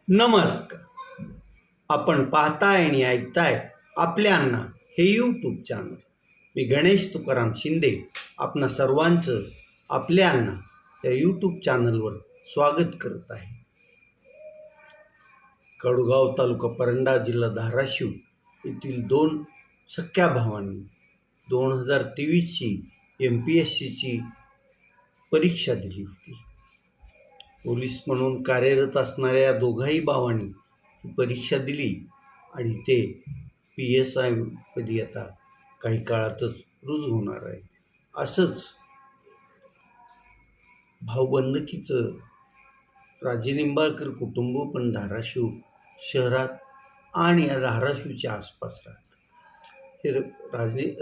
नमस्कार. आपण पाहताय आणि ऐकताय आपल्या अण्णा हे यूट्यूब चॅनल. मी गणेश तुकाराम शिंदे आपणा सर्वांचं आपल्या अण्णा या यूट्यूब चॅनलवर स्वागत करत आहे. कडगाव तालुका परंडा जिल्हा धाराशिव येथील दोन सख्या भावांनी 2023ची MPSCची परीक्षा दिली होती. पोलीस म्हणून कार्यरत असणाऱ्या या दोघाही भावांनी ही परीक्षा दिली आणि ते PSI पदी आता काही काळातच रुजू होणार आहे. असंच भाऊबंदकीचं राजे निंबाळकर कुटुंब पण धाराशिव शहरात आणि या धाराशिवच्या आसपास राहतं. हे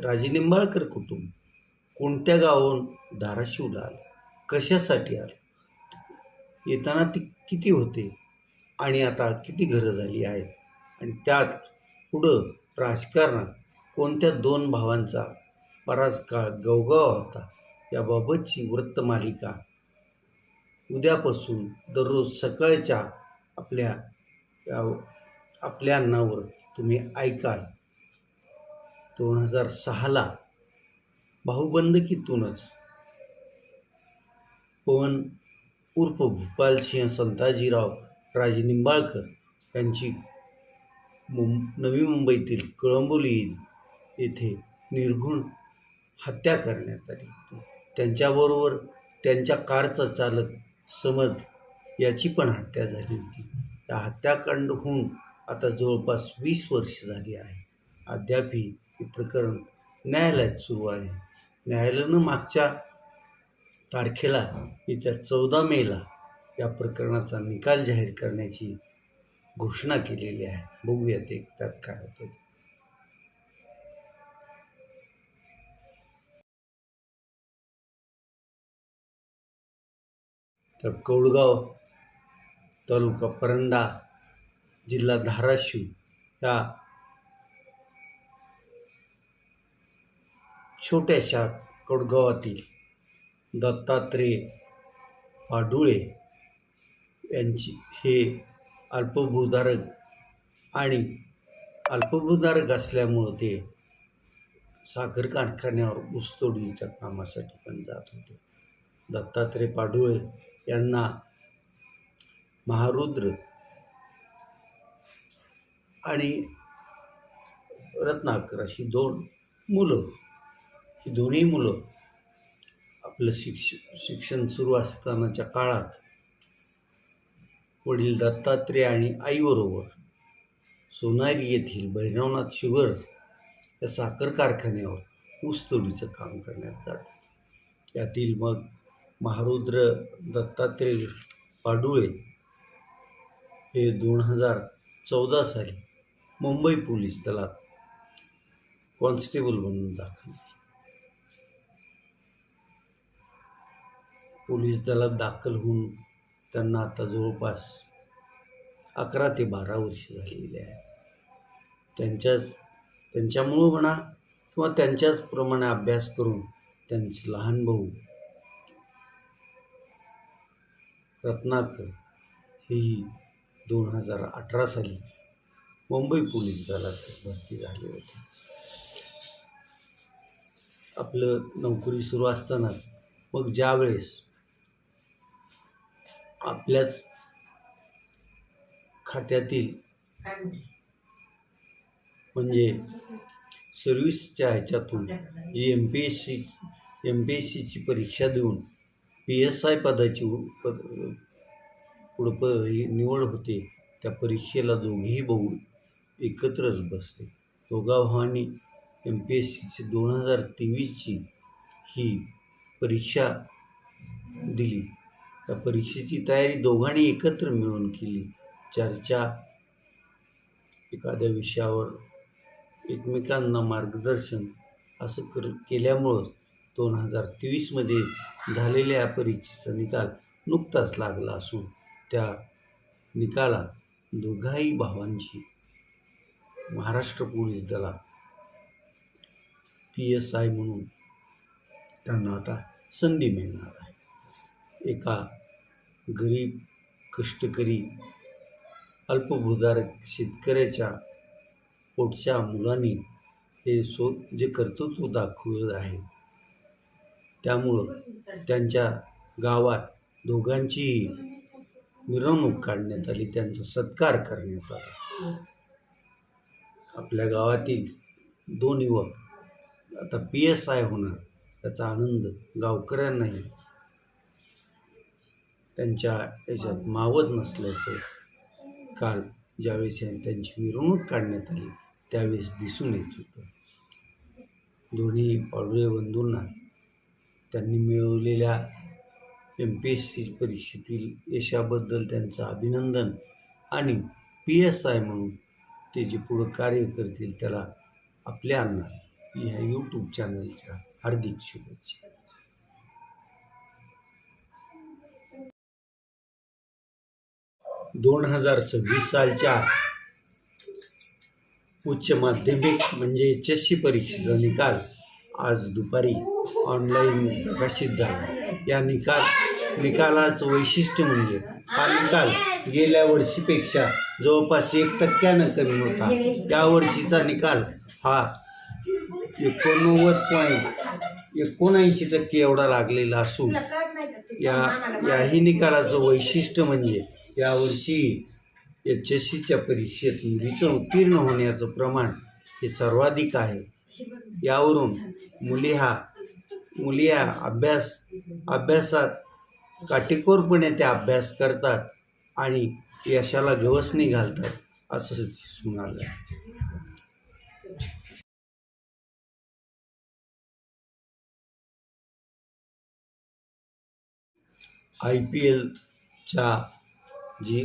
राजे निंबाळकर कुटुंब कोणत्या गावाहून धाराशिवला आलं, कशासाठी आलं, येताना ती किती होते आणि आता किती घरं झाली आहेत आणि त्यात पुढं राजकारणात कोणत्या दोन भावांचा बराच काळ गवगवा होता याबाबतची वृत्तमालिका उद्यापासून दररोज सकाळच्या आपल्या अन्नावर तुम्ही ऐकाल. 2006ला भाऊबंदकीतूनच पवन उर्फ भूपालसिंह संताजीराव राजे निंबाळकर यांची नवी मुंबईतील कळंबोली येथे निर्घृण हत्या करण्यात आली होती. त्यांच्याबरोबर त्यांच्या कारचा चालक समद याची पण हत्या झाली होती. या हत्याकांड होऊन आता जवळपास 20 वर्ष झाली आहे. अद्यापही हे प्रकरण न्यायालयात सुरू आहे. न्यायालयानं मागच्या तारखेला येत्या 14 मेला या प्रकरणाचा निकाल जाहीर करण्याची घोषणा केलेली आहे. बघूया ते त्यात काय होतं. तर कौडगाव तालुका परंडा जिल्हा धाराशिव या छोट्याशा कौडगावातील दत्तात्रय पाडुळे यांची हे अल्पभूधारक आणि अल्पभूधारक असल्यामुळं ते साखर कारखान्यावर ऊसतोडीच्या कामासाठी पण जात होते. दत्तात्रय पाडुळे यांना महारुद्र आणि रत्नाकर अशी दोन मुलं, ही दोन्ही मुलं आपलं शिक्षण सुरू असतानाच्या काळात वडील दत्तात्रय आणि आईबरोबर सोनारी येथील भैरवनाथ शुगर या साखर कारखान्यावर ऊसतोडीचं काम करण्यात आलं. यातील मग महारुद्र दत्तात्रय पाडुळे हे 2014 साली मुंबई पोलीस दलात कॉन्स्टेबल म्हणून दाखल झाले. पोलीस दलात दाखल होऊन त्यांना आता जवळपास 11 ते 12 वर्ष झालेली आहे. त्यांच्यामुळं म्हणा किंवा त्यांच्याचप्रमाणे अभ्यास करून त्यांचे लहान भाऊ रत्नाकर हेही 2018 साली मुंबई पोलीस दलात भरती झाले होते. आपलं नोकरी सुरू असताना मग ज्यावेळेस आपल्याच खात्यातील म्हणजे सर्व्हिसच्या ह्याच्यातून जी MPSCची परीक्षा देऊन PSI पदाची निवड होते. त्या परीक्षेला दोघेही भाऊ एकत्रच बसले. दोघा भावांनी MPSCची 2023ची ही परीक्षा दिली. त्या परीक्षेची तयारी दोघांनी एकत्र मिळून केली. चर्चा, एखाद्या विषयावर एकमेकांना मार्गदर्शन असं केल्यामुळं 2023मध्ये झालेल्या या परीक्षेचा निकाल नुकताच लागला असून त्या निकालात दोघाही भावांची महाराष्ट्र पोलीस दलात PSI म्हणून त्यांना आता संधी मिळणार आहे. एका गरीब कष्टकरी अल्पभूधारक शेतकऱ्याच्या पोटच्या मुलांनी हे जे कर्तृत्व दाखवलं आहे, त्यामुळं त्यांच्या गावात दोघांचीही मिरवणूक काढण्यात आली, त्यांचा सत्कार करण्यात आला. आपल्या गावातील 2 युवक आता PSI होणार, त्याचा आनंद गावकऱ्यांनाही त्यांच्या याच्यात मावत नसल्याचं काल ज्यावेळेस त्यांची मिरवणूक काढण्यात आली त्यावेळेस दिसून येत होतं. दोन्ही पाडुळे बंधूंना त्यांनी मिळवलेल्या MPSC परीक्षेतील यशाबद्दल त्यांचं अभिनंदन आणि PSI म्हणून ते जे पुढं कार्य करतील त्याला आपल्या अण्णा ह्या यूट्यूब चॅनलच्या हार्दिक शुभेच्छा. 2026 सालच्या उच्च माध्यमिक म्हणजे HSC परीक्षेचा निकाल आज दुपारी ऑनलाईन प्रकाशित झाला. या निकालाचं वैशिष्ट्य म्हणजे हा निकाल गेल्या वर्षीपेक्षा जवळपास 1% कमी होता. यावर्षीचा निकाल हा 89.79% एवढा लागलेला असून याही निकालाचं वैशिष्ट्य म्हणजे यावर्षी HSCच्या परीक्षेत मुलीचं उत्तीर्ण होण्याचं प्रमाण हे सर्वाधिक आहे. यावरून मुली अभ्यासात काटेकोरपणे त्या अभ्यास करतात आणि यशाला गवसणी घालतात असं दिसून आलं. IPLच्या जी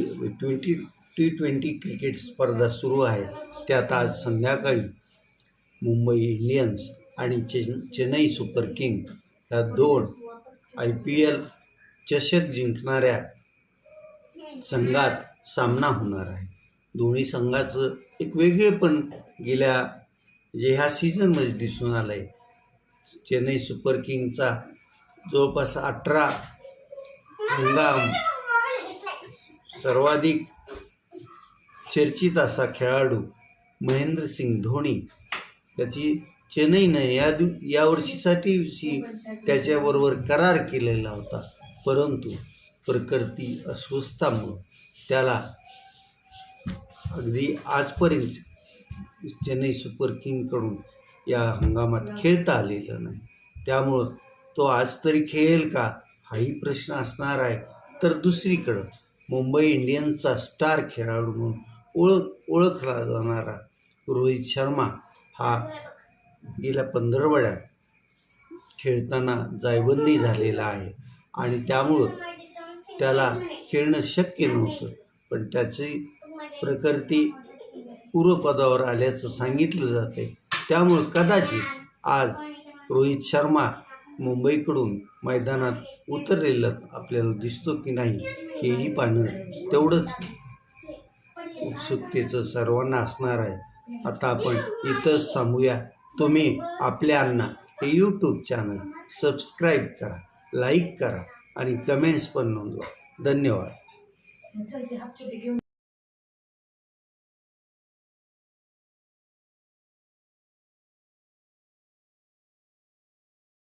T20 क्रिकेट स्पर्धा सुरू आहे त्यात आज संध्याकाळी मुंबई इंडियन्स आणि चेन्नई सुपर किंग या 2 IPL चषक जिंकणाऱ्या संघात सामना होणार आहे. दोन्ही संघाचं एक वेगळेपण ह्या सीझनमध्ये दिसून आलं आहे. चेन्नई सुपर किंगचा जवळपास 18 हंगाम सर्वाधिक चर्चित असा खेळाडू महेंद्रसिंग धोनी त्याची चेन्नईनं या वर्षीसाठी त्याच्याबरोबर करार केलेला होता, परंतु प्रकृती अस्वस्थामुळे त्याला अगदी आजपर्यंत चेन्नई सुपर किंगकडून या हंगामात खेळता आलेलं नाही. त्यामुळं तो आज तरी खेळेल का हाही प्रश्न असणार आहे. तर दुसरीकडं मुंबई इंडियन्सचा स्टार खेळाडू म्हणून ओळखला जाणारा रोहित शर्मा हा गेल्या 15 वेळा खेळताना जायबंदी झालेला आहे आणि त्यामुळं त्याला खेळणं शक्य नव्हतं, पण त्याची प्रकृती पूर्वपदावर आल्याचं सांगितलं जाते. त्यामुळं कदाचित आज रोहित शर्मा मुंबईकडून मैदानात उतरलेलं आपल्याला दिसतो की नाही हेही पाहणं तेवढंच उत्सुकतेचं सर्वांना असणार आहे. आता आपण इथंच थांबूया. तुम्ही आपल्या अण्णा हे यूट्यूब चॅनल सबस्क्राईब करा, लाईक करा आणि कमेंट्स पण नोंदवा. धन्यवाद.